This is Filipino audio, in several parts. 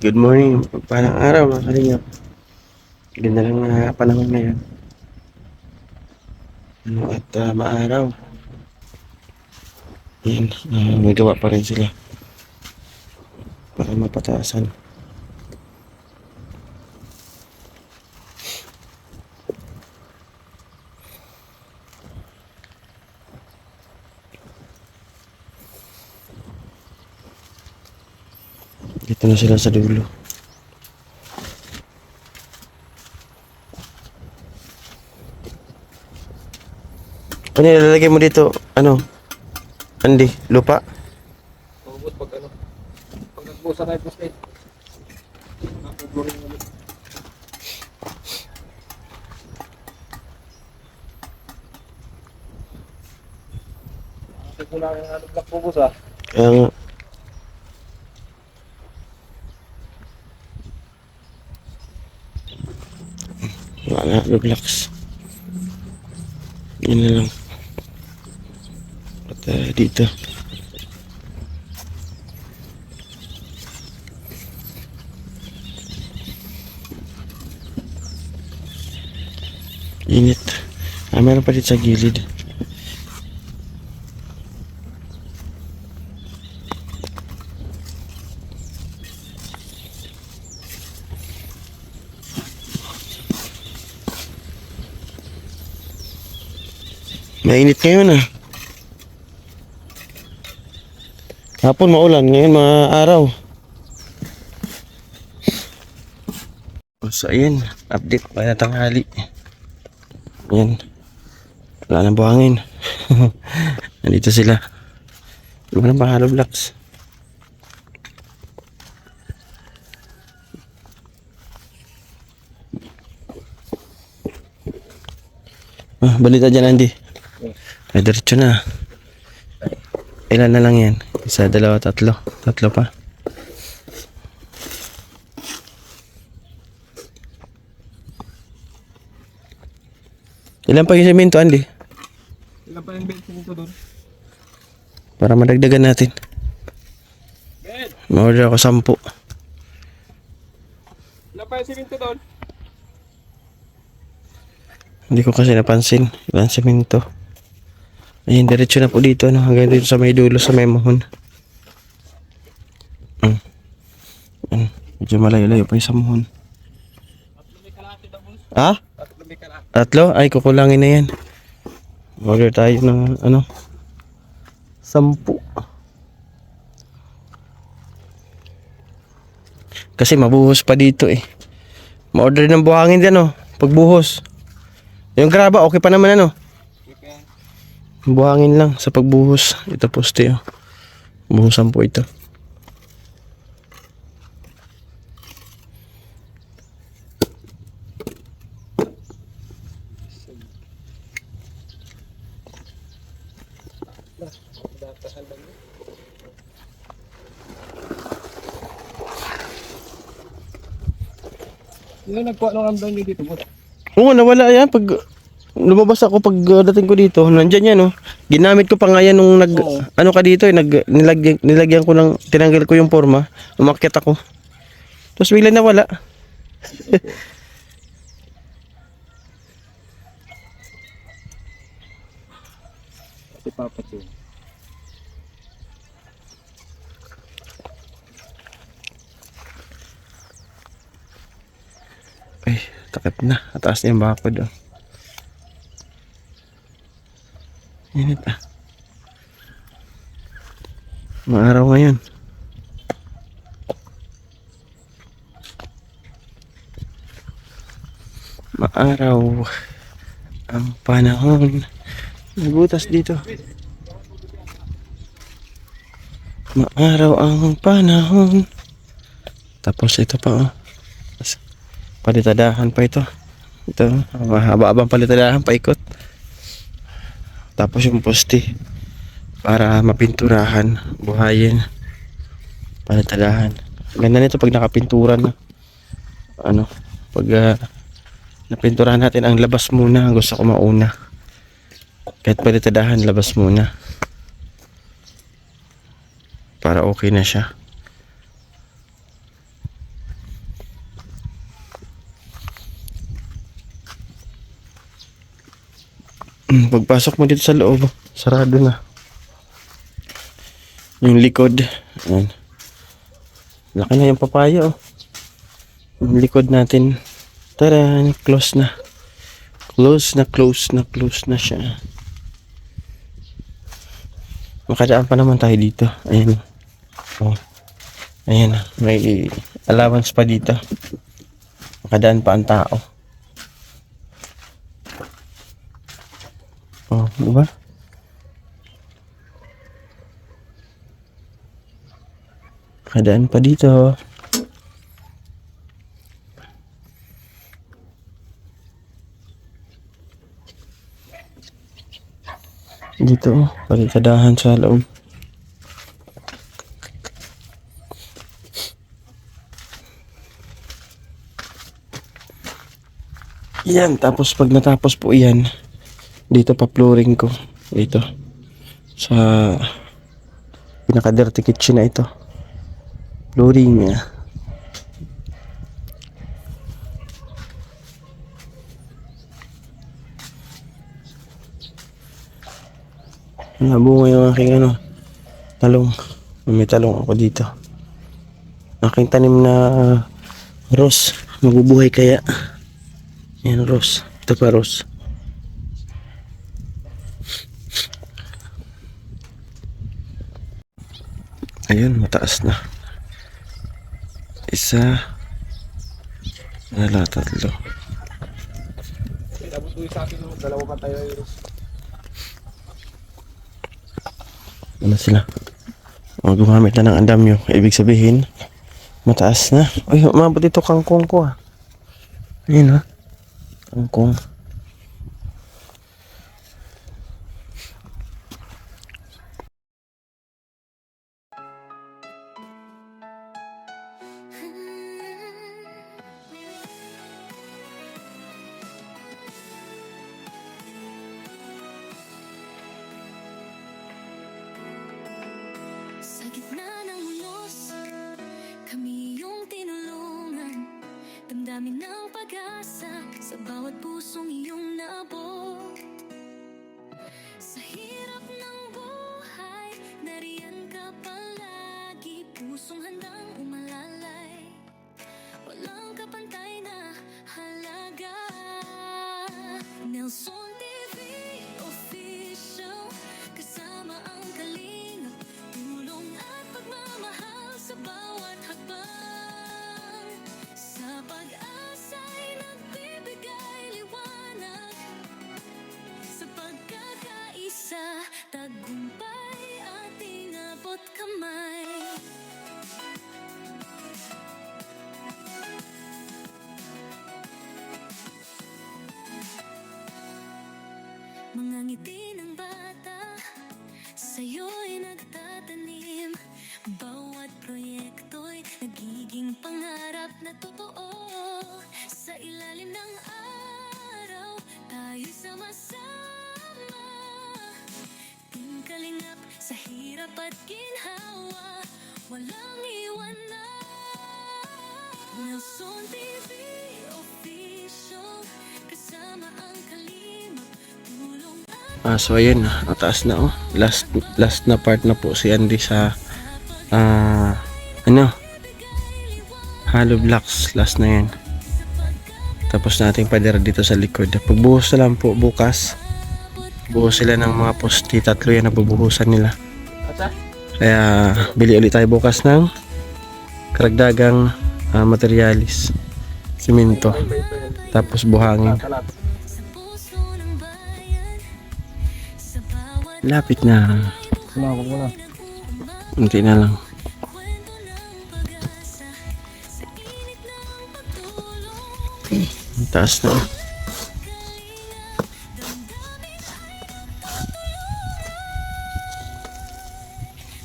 Good morning, parang araw mga kalingap. Ganda lang na panahon ngayon. Maaraw. Yan, may gawa pa rin sila para mapataasan. Dito na sila sa dulo. Ano ilalagay mo dito? Ano? Andy, lupa? Pagod pag ano. Pag nagbusa tayo poste. Napuburin ulit. Kasi ko lang yung black bubus ah. Kaya nga. Wala, relax. Yun na lang. At dito. Init. Meron pa dito sa gilid. Mainit ngayon ah. Hapon maulan, ngayon mga araw. So ayan, update para tanghali. Ayan. Wala nang buhangin. Nandito sila. Wala nang hollow blocks. Balita dyan, Andy. Ay, diretso na. Ilan na lang yan? Isa, dalawa, tatlo. Tatlo pa. Ilan pa yung semento, Andy? Ilan pa yung bensin nito doon? Para madagdagan natin. Ma-order ako 10. Ilan pa yung siminto doon? Hindi ko kasi napansin. Ilan semento. Ayun, diretso na po dito. Ano, hanggang dito sa may dulo, sa may mohon. Medyo malayo-layo pa yung sa mohon. Tatlo may kalahati daw boss. Ah? Tatlo may kalahati. Tatlo? Ay, kukulangin na yan. Order tayo ng 10. Kasi mabuhos pa dito eh. Ma-order ng buhangin din pagbuhos. Yung graba, okay pa naman Buhangin lang sa pagbuhos. Ito poste buhusan po ito. Sino nagkuha ng ambang nyo dito boss? Oo, nawala yan. Pag lumabas ako, pag dating ko dito, nandyan yan Ginamit ko pa nga yan nung Oo. ano ka dito nilagyan ko ng, tinanggal ko yung forma. Umakyat ako. Tapos bigla nawala. Si Papa Chu. Ay, takip na. Ataas na yung bakod Init Maaraw ngayon. Maaraw ang panahon. May butas dito. Maaraw ang panahon. Tapos ito pa palitadahan pa ito. Ito, haba-habang palitadahan paikot. Tapos yung poste para mapinturahan, buhayin, palitadahan. Ganda nito pag nakapintura na. Pag napinturahan natin ang labas muna, gusto ko mauna. Kahit palitadahan, labas muna. Para okay na siya. Pagpasok mo dito sa loob, sarado na. Yung likod. Ayan. Laki na yung papaya oh. Yung likod natin. Tara, close na. Close na siya. Makadaan pa naman tayo dito. Ayan. Oh. Ayan. May allowance pa dito. Makadaan pa ang tao. Oh, diba? Makadaan pa dito. Dito, palikadahan sa loob. Yan, tapos pag natapos po yan, dito pa flooring ko. Dito. Sa pinaka-dirty kitchen na ito. Flooring niya. Nabunga yung aking talong. May talong ako dito. Aking tanim na rose. Mabubuhay kaya. Yan rose. Ito pa rose. Ayun, mataas na. Isa. Wala, tatlo. Tapos doon sa akin, dalawa pa tayo. Ano sila? O, gumamit na ng andamyo. Ibig sabihin, mataas na. Uy, umabot ito kangkong ko ah. Ayun ah. Kangkong. Sa gitna ng unos, kami yung tinulungan. Damdamin ng pag-asa sa bawat pusong iyong naabot. Sa hirap ng buhay, nariyan ka palagi. Pusong handang umalalay, walang kapantay na halaga. Nelson TV Official, kasama ang kalinga. Tulong at pagmamahal sa bawat hakbang. Sa pag-asa'y nagbibigay liwanag. Sa pagkakaisa, tagumpay ating abot kamay. Mga ngiti ng bata, sa'yo'y nagtatanim. Bawat proyekto'y nagiging pangarap na totoo. Sa ilalim ng araw, tayo'y sama-sama. Ting kalingap sa hirap at ginhawa, walang iwanan. Nelson TV Official, kasama ang kalimap. Tulong at So ayan, mataas na oh. Last na part na po si Andy sa hollow blocks. Last na yan. Tapos nating padera dito sa likod. Pagbuhos na lang po bukas. Buhos sila ng mga posti. 3 yan na bubuhusan nila. Kaya bili ulit tayo bukas ng karagdagang materialis. Simento. Tapos buhangin. sa puso ng bayan, sa bawat Lapit na. Kumakot mo na. Unti na lang. kwento ng pag-asa, sa init ng pagtulong. Taas na.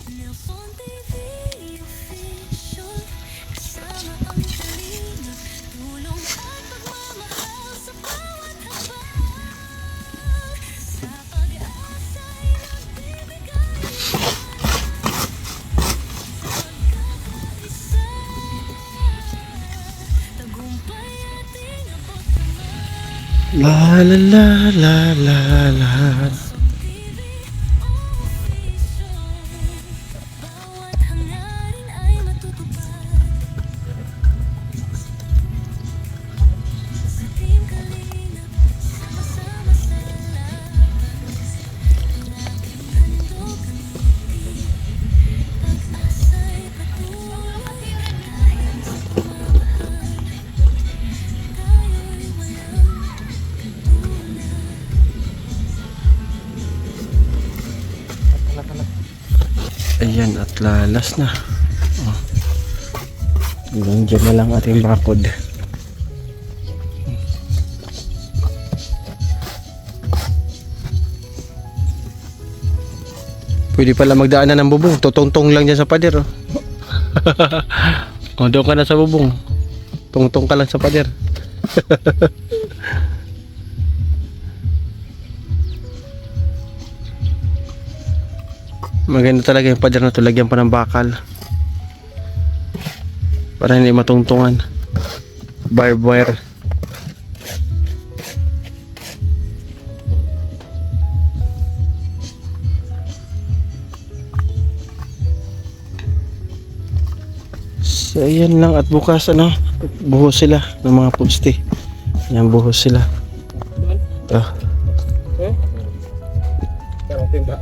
Nelson TV Official, kasama ang kalinga. Tulong at pagmamahal sa bawat hakbang. Sa pag-asa'y nagbibigay pagkakaisa. Tagumpay ating abot kamay. La la la la la la. Bawat hangarin ay matutupad. Sa Team Kalingap, sama-sama sa lakas. Laging handog ang ngiti, pag-asa'y patuloy. Kahit sumamahan, tayo'y walang Ayan, at lalas na. Oh. Hanggang dyan na lang ating bakod. Pwede pala magdaan na ng bubong. Tutungtong lang dyan sa pader. Oh. O, doon ka na sa bubong. Tungtong ka lang sa pader. Maganda talaga yung pader na to. Lagyan pa ng bakal. Para hindi matungtungan. Barbed wire. So ayan lang, at bukas ano, buhos sila ng mga poste. Ayan, buhos sila. Ah. Eh? Karating ba?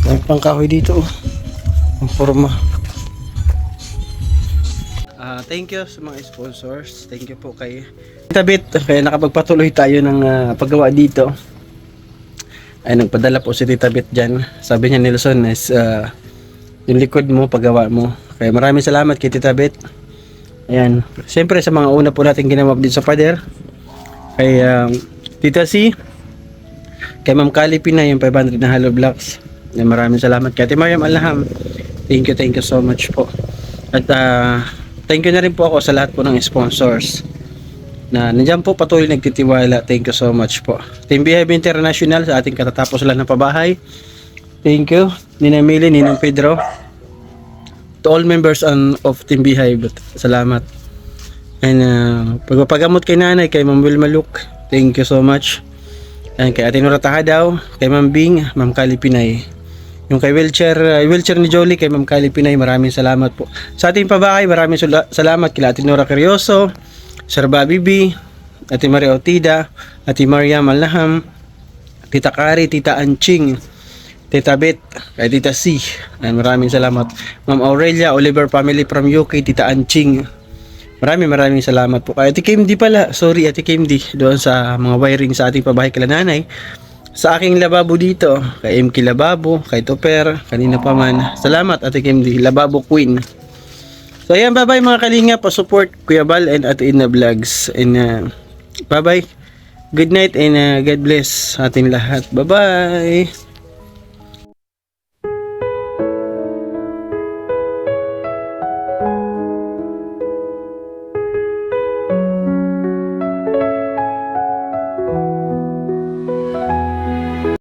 Ang pangkahoy dito, oh. Ang forma. Thank you sa mga sponsors. Thank you po kay Tabit. Kaya nakapagpatuloy tayo ng paggawa dito. Ay, nagpadala po si Tita Bit dyan. Sabi niya, Nelson, is yung likod mo, paggawa mo. Kaya maraming salamat kay Tita Bit. Ayan. Siyempre sa mga una po natin ginawa dito sa pader. Kay Tita C. Kay Ma'am Kali Pinay, yung 500 na hollow blocks. Ayan, maraming salamat kay Ate Mariam Alham. Thank you so much po. At thank you na rin po ako sa lahat po ng sponsors na nandiyan po patuloy nagtitiwala. Thank you so much po. Team Beehive International sa ating katatapos lang ng pabahay. Thank you. Nina Mili, Ninong Pedro. To all members of Team Beehive, salamat. And pagpapagamot kay nanay, kay Ma'am Wilma Luke, thank you so much. And kay Ate Nora Tahadaw, kay Ma'am Bing, Ma'am Kali Pinay. Yung kay wheelchair ni Jolie, kay Ma'am Kali Pinay, maraming salamat po. Sa ating pabahay, maraming salamat kila Ate Nora Carrioso, Sir Bobby B, Ate Maria Otida, Ate Mariam Alham, Tita Kari, Tita Anching, Tita Bet, kay Tita C. And maraming salamat. Ma'am Aurelia, Oliver family from UK, Tita Anching. Maraming salamat po. Kay Ate Kim D pala, sorry Ate Kim D, doon sa mga wiring sa ating pabahay kila nanay. Sa aking lababo dito, kay MK Lababo, kay Topper, kanina pa man. Salamat Ate Kim D, Lababo Queen. So ayan, bye-bye mga kalinga, pa-support Kuya Bal and Ate Ina Vlogs. And bye-bye. Good night and God bless sa ating lahat. Bye-bye.